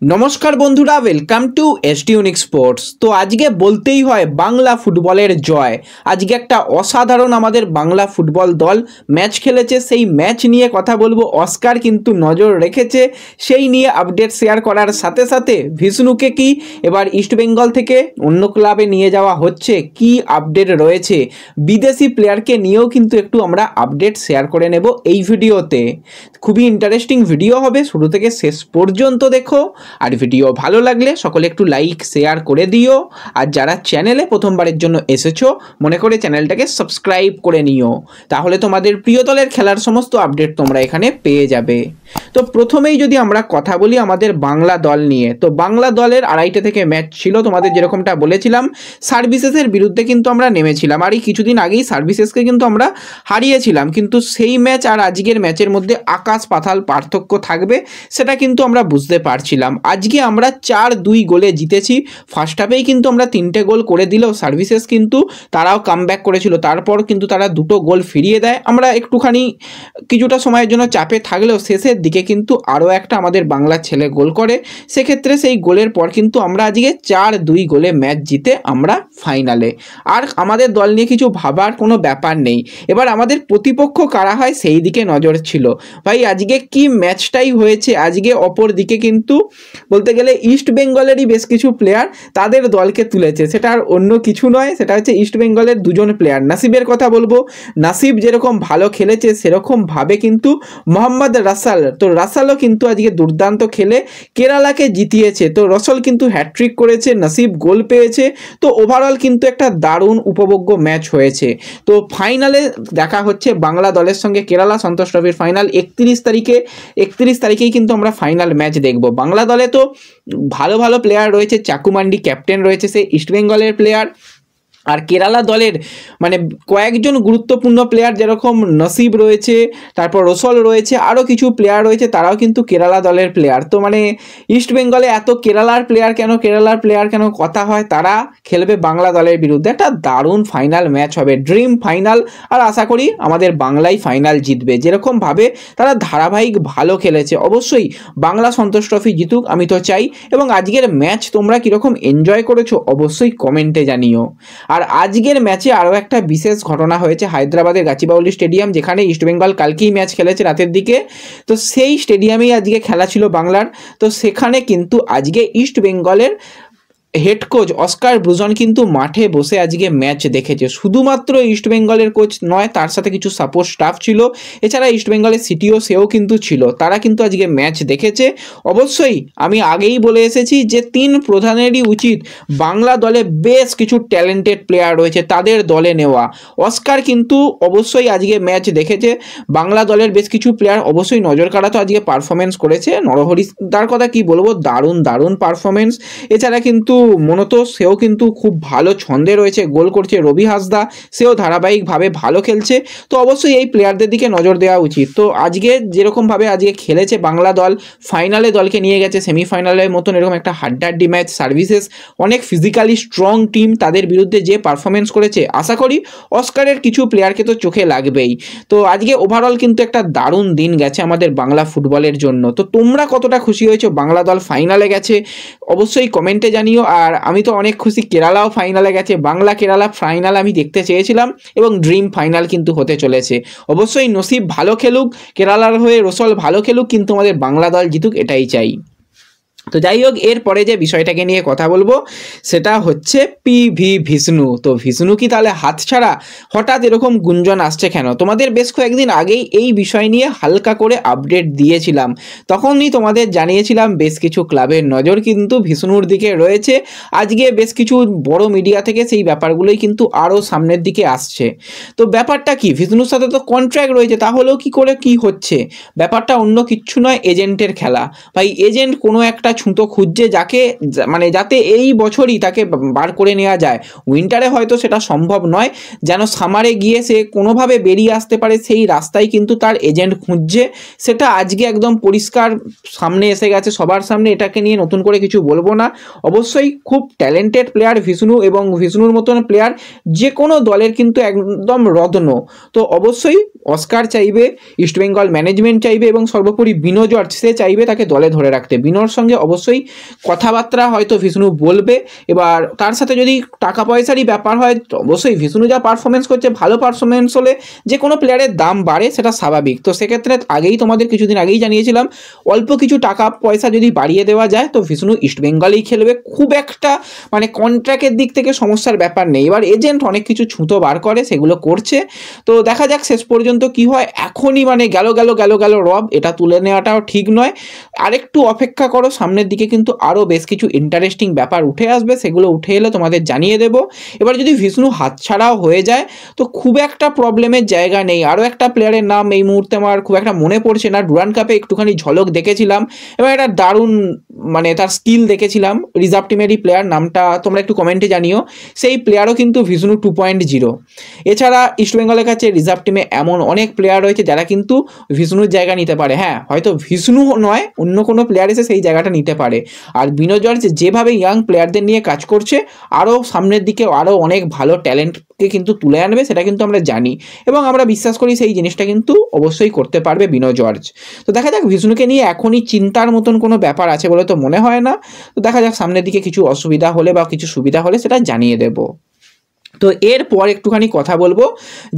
নমস্কার বন্ধুরা, welcome to ST unique sports. তো আজকে বলতেই হয় বাংলা ফুটবলের জয়। আজকে একটা অসাধারণ আমাদের বাংলা ফুটবল দল ম্যাচ খেলেছে, সেই ম্যাচ নিয়ে কথা বলবো। অস্কার কিন্তু নজর রেখেছে, সেই নিয়ে আপডেট শেয়ার করার সাথে সাথে ভিষ্ণুকে কি এবার ইস্টবেঙ্গল থেকে অন্য ক্লাবে নিয়ে যাওয়া হচ্ছে, কি আপডেট রয়েছে, বিদেশি প্লেয়ারকে নিয়েও কিন্তু একটু আমরা আপডেট শেয়ার করে নেব এই ভিডিওতে। খুবই ইন্টারেস্টিং ভিডিও হবে, শুরু থেকে শেষ পর্যন্ত দেখো। আর ভিডিও ভালো লাগলে সকলে একটু লাইক শেয়ার করে দিও। আর যারা চ্যানেলে প্রথমবারের জন্য এসেছো, মনে করে চ্যানেলটাকে সাবস্ক্রাইব করে নিও, তাহলে তোমাদের প্রিয় দলের খেলার সমস্ত আপডেট তোমরা এখানে পেয়ে যাবে। তো প্রথমেই যদি আমরা কথা বলি আমাদের বাংলা দল নিয়ে, তো বাংলা দলের 2:30 থেকে ম্যাচ ছিল। তোমাদের যেরকমটা বলেছিলাম, সার্ভিসেসের বিরুদ্ধে কিন্তু আমরা নেমেছিলাম, আর এই কিছুদিন আগেই সার্ভিসেসকে কিন্তু আমরা হারিয়েছিলাম। কিন্তু সেই ম্যাচ আর আজকের ম্যাচের মধ্যে আকাশ পাতাল পার্থক্য থাকবে, সেটা কিন্তু আমরা বুঝতে পারছিলাম। আজকে আমরা 4-2 গোলে জিতেছি। ফার্স্ট হাফেই কিন্তু আমরা 3টে গোল করে দিলেও সার্ভিসেস কিন্তু তারাও কামব্যাক করেছিল, তারপর কিন্তু তারা 2টো গোল ফিরিয়ে দেয়। আমরা একটুখানি কিছুটা সময়ের জন্য চাপে থাকলেও শেষের দিকে কিন্তু আরও একটা আমাদের বাংলার ছেলে গোল করে। সেক্ষেত্রে সেই গোলের পর কিন্তু আমরা আজকে 4-2 গোলে ম্যাচ জিতে আমরা ফাইনালে। আর আমাদের দল নিয়ে কিছু ভাবার কোনো ব্যাপার নেই। এবার আমাদের প্রতিপক্ষ কারা হয় সেই দিকে নজর ছিল। ভাই আজকে কি ম্যাচটাই হয়েছে। আজকে অপর দিকে কিন্তু বলতে গেলে ইস্ট বেঙ্গলেরই বেশ কিছু প্লেয়ার তাদের দলকে তুলেছে, সেটা আর অন্য কিছু নয়, সেটা হচ্ছে ইস্ট বেঙ্গলের 2জন প্লেয়ার। নাসিবের কথা বলবো। নাসিব যেরকম ভালো খেলেছে সেরকমভাবে কিন্তু মোহাম্মদ রাসাল, তো রাসালও কিন্তু আজকে দুর্দান্ত খেলে কেরালাকে জিতিয়েছে। তো রসল কিন্তু হ্যাট্রিক করেছে, নাসিব গোল পেয়েছে। তো ওভারঅল কিন্তু একটা দারুণ উপভোগ্য ম্যাচ হয়েছে। তো ফাইনালে দেখা হচ্ছে বাংলা দলের সঙ্গে কেরালা সন্তোষ ট্রফির ফাইনাল 31 তারিখেই কিন্তু আমরা ফাইনাল ম্যাচ দেখব। বাংলা দলে তো ভালো ভালো প্লেয়ার রয়েছে, চাকুমান্ডি ক্যাপ্টেন রয়েছে, সে ইস্টবেঙ্গলের প্লেয়ার। আর কেরালা দলের মানে কয়েকজন গুরুত্বপূর্ণ প্লেয়ার যেরকম নসিব রয়েছে, তারপর রসল রয়েছে, আরও কিছু প্লেয়ার রয়েছে, তারাও কিন্তু কেরালা দলের প্লেয়ার। তো মানে ইস্ট বেঙ্গলে এত কেরালার প্লেয়ার কেন কথা হয়, তারা খেলবে বাংলা দলের বিরুদ্ধে। একটা দারুণ ফাইনাল ম্যাচ হবে, ড্রিম ফাইনাল। আর আশা করি আমাদের বাংলাই ফাইনাল জিতবে। যেরকমভাবে তারা ধারাবাহিক ভালো খেলেছে, অবশ্যই বাংলা সন্তোষ ট্রফি জিতুক আমি তো চাই। এবং আজকের ম্যাচ তোমরা কীরকম এনজয় করেছো অবশ্যই কমেন্টে জানিও। আর আজকের ম্যাচে আরও একটা বিশেষ ঘটনা হয়েছে হায়দ্রাবাদের গাচিবাউলি স্টেডিয়াম, যেখানে ইস্টবেঙ্গল কালকেই ম্যাচ খেলেছে রাতের দিকে। তো সেই স্টেডিয়ামেই আজকে খেলা ছিল বাংলার। তো সেখানে কিন্তু আজকে ইস্টবেঙ্গলের হেড কোচ অস্কার ব্রুজন কিন্তু মাঠে বসে আজকে ম্যাচ দেখেছে। শুধুমাত্র ইস্টবেঙ্গলের কোচ নয়, তার সাথে কিছু সাপোর্ট স্টাফ ছিল, এছাড়া ইস্টবেঙ্গলের সিটিও সেও কিন্তু ছিল, তারা কিন্তু আজকে ম্যাচ দেখেছে। অবশ্যই আমি আগেই বলে এসেছি যে 3 প্রধানেরই উচিত বাংলা দলে বেশ কিছু ট্যালেন্টেড প্লেয়ার রয়েছে, তাদের দলে নেওয়া। অস্কার কিন্তু অবশ্যই আজকে ম্যাচ দেখেছে, বাংলা দলের বেশ কিছু প্লেয়ার অবশ্যই নজর কাড়া তো আজকে পারফরমেন্স করেছে। নরহরিদার কথা কি বলবো, দারুণ পারফরমেন্স। এছাড়া কিন্তু মূলত সেও কিন্তু খুব ভালো ছন্দে রয়েছে, গোল করছে। রবি হাসদা সেও ধারাবাহিকভাবে ভালো খেলছে। তো অবশ্যই এই প্লেয়ারদের দিকে নজর দেওয়া উচিত। তো আজকে যেরকমভাবে আজকে খেলেছে বাংলা দল, ফাইনালে দলকে নিয়ে গেছে, সেমিফাইনালের মতন এরকম একটা হাড্ডাহাড্ডি ম্যাচ। সার্ভিসেস অনেক ফিজিক্যালি স্ট্রং টিম, তাদের বিরুদ্ধে যে পারফরমেন্স করেছে, আশা করি অস্কারের কিছু প্লেয়ারকে তো চোখে লাগবেই। তো আজকে ওভারঅল কিন্তু একটা দারুণ দিন গেছে আমাদের বাংলা ফুটবলের জন্য। তো তোমরা কতটা খুশি হয়েছো বাংলা দল ফাইনালে গেছে অবশ্যই কমেন্টে জানিও। আর আমি তো অনেক খুশি, কেরালাও ফাইনালে গেছে। বাংলা কেরালা ফাইনাল আমি দেখতে চেয়েছিলাম এবং ড্রিম ফাইনাল কিন্তু হতে চলেছে। অবশ্যই নসিব ভালো খেলুক, কেরালার হয়ে রসল ভালো খেলুক, কিন্তু আমাদের বাংলা দল জিতুক এটাই চাই। তো যাই হোক, এরপরে যে বিষয়টাকে নিয়ে কথা বলবো সেটা হচ্ছে পিভি ভিষ্ণু। তো ভিষ্ণু কি তাহলে হাতছাড়া? হঠাৎ এরকম গুঞ্জন আসছে কেন? তোমাদের বেশ কয়েকদিন আগেই এই বিষয় নিয়ে হালকা করে আপডেট দিয়েছিলাম, তখনই তোমাদের জানিয়েছিলাম বেশ কিছু ক্লাবের নজর কিন্তু ভিষ্ণুর দিকে রয়েছে। আজকে বেশ কিছু বড় মিডিয়া থেকে সেই ব্যাপারগুলোই কিন্তু আরও সামনের দিকে আসছে। তো ব্যাপারটা কি, ভিষ্ণুর সাথে তো কন্ট্রাক্ট রয়েছে, তাহলেও কি করে কি হচ্ছে? ব্যাপারটা অন্য কিচ্ছু নয়, এজেন্টের খেলা। ভাই এজেন্ট কোনো একটা ছুতো খুঁজছে যাকে মানে যাতে এই বছরই তাকে বার করে নেওয়া যায়। উইন্টারে হয়তো সেটা সম্ভব নয়, যেন সামারে গিয়ে সে কোনোভাবে বেরিয়ে আসতে পারে, সেই রাস্তায় কিন্তু তার এজেন্ট খুঁজছে। সেটা আজকে একদম পরিষ্কার সামনে এসে গেছে সবার সামনে। এটাকে নিয়ে নতুন করে কিছু বলবো না। অবশ্যই খুব ট্যালেন্টেড প্লেয়ার ভিষ্ণু, এবং ভিষ্ণুর মতন প্লেয়ার যে কোনো দলের কিন্তু একদম রত্ন। তো অবশ্যই অস্কার চাইবে, ইস্টবেঙ্গল ম্যানেজমেন্ট চাইবে, এবং সর্বোপরি বিনো জর্জ সে চাইবে তাকে দলে ধরে রাখতে। বিনোর সঙ্গে অবশ্যই কথাবার্তা হয়তো ভিষ্ণু বলবে। এবার তার সাথে যদি টাকা পয়সারই ব্যাপার হয় তো অবশ্যই ভিষ্ণু যা পারফরমেন্স করছে, ভালো পারফরমেন্স হলে যে কোনো প্লেয়ারের দাম বাড়ে, সেটা স্বাভাবিক। তো সেক্ষেত্রে আগেই তোমাদের কিছুদিন আগেই জানিয়েছিলাম, অল্প কিছু টাকা পয়সা যদি বাড়িয়ে দেওয়া যায় তো ভিষ্ণু ইস্টবেঙ্গলেই খেলবে। খুব একটা মানে কন্ট্রাক্টের দিক থেকে সমস্যার ব্যাপার নেই। এবার এজেন্ট অনেক কিছু ছুতো বার করে, সেগুলো করছে। তো দেখা যাক শেষ পর্যন্ত কি হয়। এখনই মানে গেল রব, এটা তুলে নেওয়াটাও ঠিক নয়। আরেকটু অপেক্ষা করো, সামনের দিকে কিন্তু আরও বেশ কিছু ইন্টারেস্টিং ব্যাপার উঠে আসবে, সেগুলো উঠে এলে তোমাদের জানিয়ে দেব। এবার যদি ভিষ্ণু হাতছাড়াও হয়ে যায় তো খুব একটা প্রবলেমের জায়গা নেই। আরও একটা প্লেয়ারের নাম এই মুহূর্তে আমার খুব একটা মনে পড়ছে না, ডুরান্ড কাপে একটুখানি ঝলক দেখেছিলাম এবং একটা দারুণ মানে তার স্কিল দেখেছিলাম, রিজার্ভ টিমেরই প্লেয়ার, নামটা তোমরা একটু কমেন্টে জানিও। সেই প্লেয়ারও কিন্তু ভিষ্ণু 2.0। এছাড়া ইস্টবেঙ্গলের কাছে রিজার্ভ টিমে এমন অনেক প্লেয়ার রয়েছে যারা কিন্তু ভিষ্ণুর জায়গা নিতে পারে। হ্যাঁ, হয়তো ভিষ্ণু নয়, অন্য কোনো প্লেয়ার এসে সেই জায়গাটা নিতে পারে। আর বিনো জর্জ যেভাবে ইয়াং প্লেয়ারদের নিয়ে কাজ করছে, আরও সামনের দিকে আরও অনেক ভালো ট্যালেন্টকে কিন্তু তুলে আনবে, সেটা কিন্তু আমরা জানি এবং আমরা বিশ্বাস করি সেই জিনিসটা কিন্তু অবশ্যই করতে পারবে বিনো জর্জ। তো দেখা যাক, ভিষ্ণুকে নিয়ে এখনই চিন্তার মতন কোনো ব্যাপার আছে বলে তো মনে হয় না। তো দেখা যাক সামনের দিকে কিছু অসুবিধা হলে বা কিছু সুবিধা হলে সেটা জানিয়ে দেবো। তো এরপর একটুখানি কথা বলবো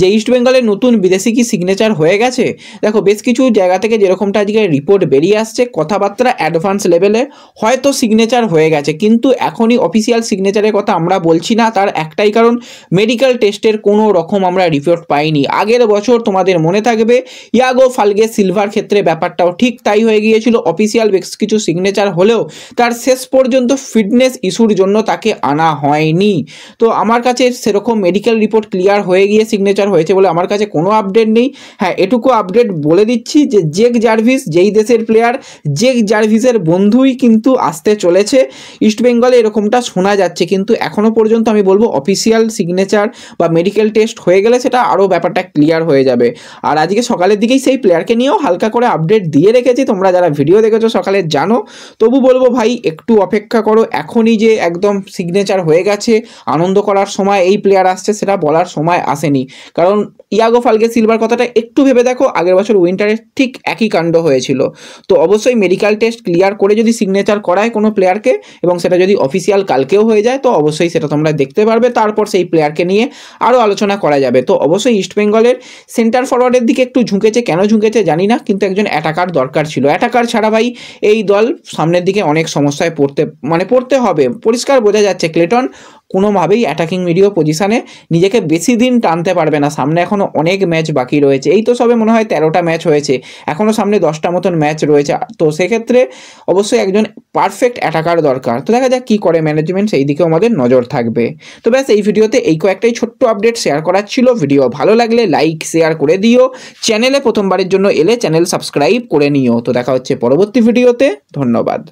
যে ইস্টবেঙ্গলের নতুন বিদেশি কি সিগনেচার হয়ে গেছে। দেখো, বেশ কিছু জায়গা থেকে যেরকমটা আজকে রিপোর্ট বেরিয়ে আসছে, কথাবার্তা অ্যাডভান্স লেভেলে হয়তো সিগনেচার হয়ে গেছে, কিন্তু এখনই অফিসিয়াল সিগনেচারের কথা আমরা বলছি না। তার একটাই কারণ, মেডিকেল টেস্টের কোনো রকম আমরা রিপোর্ট পাইনি। আগের বছর তোমাদের মনে থাকবে ইয়াগো ফালগে সিলভার ক্ষেত্রে ব্যাপারটাও ঠিক তাই হয়ে গিয়েছিল। অফিসিয়াল বেশ কিছু সিগনেচার হলেও তার শেষ পর্যন্ত ফিটনেস ইস্যুর জন্য তাকে আনা হয়নি। তো আমার কাছে সেরকম মেডিকেল রিপোর্ট ক্লিয়ার হয়ে গিয়ে সিগনেচার হয়েছে বলে আমার কাছে কোনো আপডেট নেই। হ্যাঁ, এটুকু আপডেট বলে দিচ্ছি যে জেক জার্ভিস, যেই দেশের প্লেয়ার, জেক জার্ভিসের বন্ধুই কিন্তু আসতে চলেছে ইস্টবেঙ্গলে, এরকমটা শোনা যাচ্ছে। কিন্তু এখনও পর্যন্ত আমি বলবো অফিসিয়াল সিগনেচার বা মেডিকেল টেস্ট হয়ে গেলে সেটা আরও ব্যাপারটা ক্লিয়ার হয়ে যাবে। আর আজকে সকালের দিকেই সেই প্লেয়ারকে নিয়েও হালকা করে আপডেট দিয়ে রেখেছি, তোমরা যারা ভিডিও দেখেছো সকালে জানো। তবু বলবো ভাই, একটু অপেক্ষা করো। এখনই যে একদম সিগনেচার হয়ে গেছে, আনন্দ করার সময় এই প্লেয়ার আসছে সেটা বলার সময় আসেনি। কারণ ইয়াগো ফালগে সিলভার কথাটা একটু ভেবে দেখো, আগের বছর উইন্টারে ঠিক একই কাণ্ড হয়েছিল। তো অবশ্যই মেডিকেল টেস্ট ক্লিয়ার করে যদি সিগনেচার করায় কোনো প্লেয়ারকে এবং সেটা যদি অফিসিয়াল কালকেও হয়ে যায় তো অবশ্যই সেটা তোমরা দেখতে পারবে। তারপর সেই প্লেয়ারকে নিয়ে আরও আলোচনা করা যাবে। তো অবশ্যই ইস্টবেঙ্গলের সেন্টার ফরওয়ার্ডের দিকে একটু ঝুঁকেছে, কেন ঝুঁকেছে জানি না, কিন্তু একজন অ্যাটাকার দরকার ছিল। অ্যাটাকার ছাড়া ভাই এই দল সামনের দিকে অনেক সমস্যায় পড়তে হবে। পরিষ্কার বোঝা যাচ্ছে ক্লেটন কোনোভাবেই অ্যাটাকিং মিডিও পজিশানে নিজেকে বেশি দিন টানতে পারবে না। সামনে এখনও অনেক ম্যাচ বাকি রয়েছে, এই তো সবে মনে হয় 13টা ম্যাচ হয়েছে, এখনও সামনে 10টা মতন ম্যাচ রয়েছে। তো সেক্ষেত্রে অবশ্যই একজন পারফেক্ট অ্যাটাকার দরকার। তো দেখা যাক কী করে ম্যানেজমেন্ট, সেই দিকেও আমাদের নজর থাকবে। তো ব্যাস, এই ভিডিওতে এই কয়েকটাই ছোট্ট আপডেট শেয়ার করার ছিল। ভিডিও ভালো লাগলে লাইক শেয়ার করে দিও, চ্যানেলে প্রথমবারের জন্য এলে চ্যানেল সাবস্ক্রাইব করে নিও। তো দেখা হচ্ছে পরবর্তী ভিডিওতে, ধন্যবাদ।